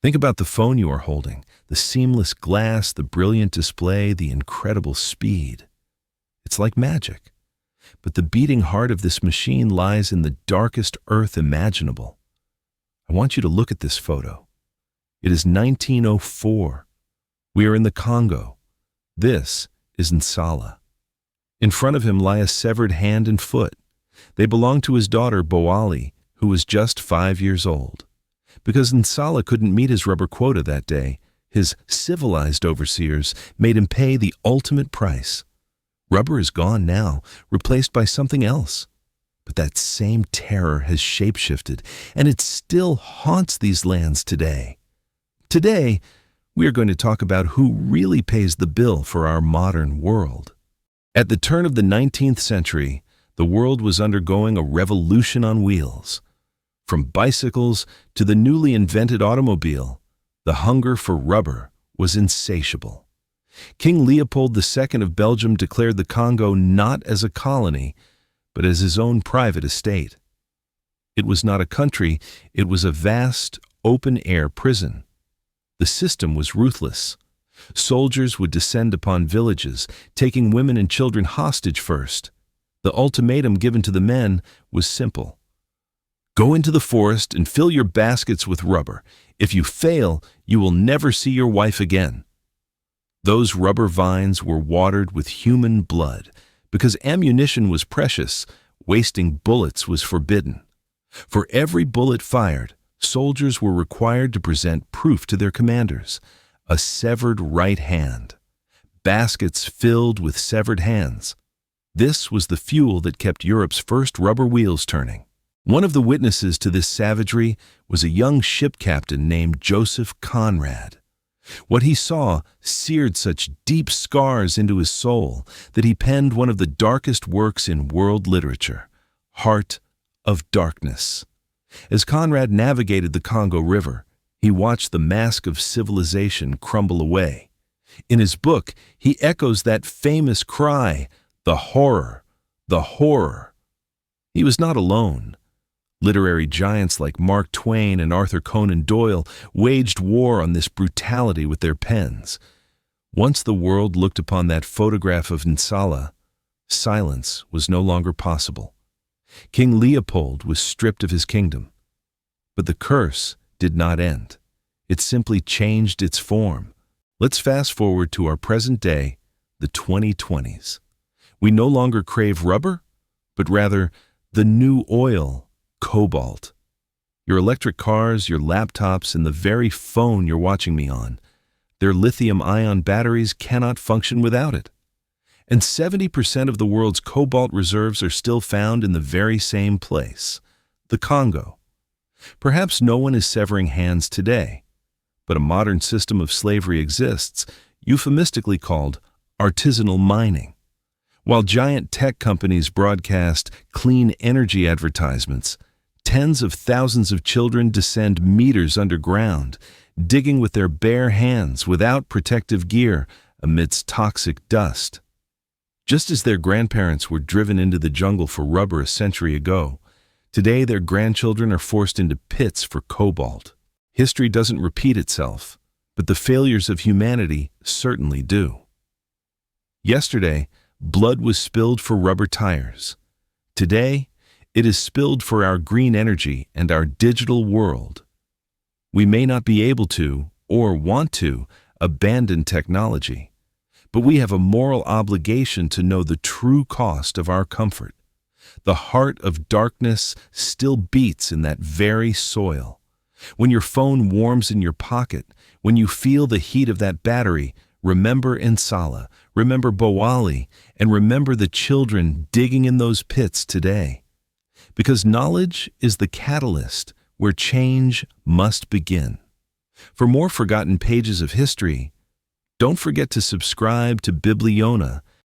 Think about the phone you are holding, the seamless glass, the brilliant display, the incredible speed. It's like magic. But the beating heart of this machine lies in the darkest earth imaginable. I want you to look at this photo. It is 1904. We are in the Congo. This is Nsala. In front of him lie a severed hand and foot. They belong to his daughter, Boali, who was just 5 years old. Because Nsala couldn't meet his rubber quota that day, his civilized overseers made him pay the ultimate price. Rubber is gone now, replaced by something else. But that same terror has shapeshifted, and it still haunts these lands today. Today, we are going to talk about who really pays the bill for our modern world. At the turn of the 19th century, the world was undergoing a revolution on wheels. From bicycles to the newly invented automobile, the hunger for rubber was insatiable. King Leopold II of Belgium declared the Congo not as a colony, but as his own private estate. It was not a country, it was a vast, open-air prison. The system was ruthless. Soldiers would descend upon villages, taking women and children hostage first. The ultimatum given to the men was simple. Go into the forest and fill your baskets with rubber. If you fail, you will never see your wife again. Those rubber vines were watered with human blood. Because ammunition was precious, wasting bullets was forbidden. For every bullet fired, soldiers were required to present proof to their commanders, a severed right hand. Baskets filled with severed hands. This was the fuel that kept Europe's first rubber wheels turning. One of the witnesses to this savagery was a young ship captain named Joseph Conrad. What he saw seared such deep scars into his soul that he penned one of the darkest works in world literature, Heart of Darkness. As Conrad navigated the Congo River, he watched the mask of civilization crumble away. In his book, he echoes that famous cry, "The horror, the horror." He was not alone. Literary giants like Mark Twain and Arthur Conan Doyle waged war on this brutality with their pens. Once the world looked upon that photograph of Nsala, silence was no longer possible. King Leopold was stripped of his kingdom. But the curse did not end. It simply changed its form. Let's fast forward to our present day, the 2020s. We no longer crave rubber, but rather the new oil, cobalt. Your electric cars, your laptops, and the very phone you're watching me on, their lithium-ion batteries cannot function without it. And 70% of the world's cobalt reserves are still found in the very same place, the Congo. Perhaps no one is severing hands today, but a modern system of slavery exists, euphemistically called artisanal mining. While giant tech companies broadcast clean energy advertisements, tens of thousands of children descend meters underground, digging with their bare hands without protective gear amidst toxic dust. Just as their grandparents were driven into the jungle for rubber a century ago, today their grandchildren are forced into pits for cobalt. History doesn't repeat itself, but the failures of humanity certainly do. Yesterday, blood was spilled for rubber tires. Today, it is spilled for our green energy and our digital world. We may not be able to, or want to, abandon technology, but we have a moral obligation to know the true cost of our comfort. The heart of darkness still beats in that very soil. When your phone warms in your pocket, when you feel the heat of that battery, remember Nsala, remember Boali, and remember the children digging in those pits today. Because knowledge is the catalyst where change must begin. For more forgotten pages of history, don't forget to subscribe to Bibliona,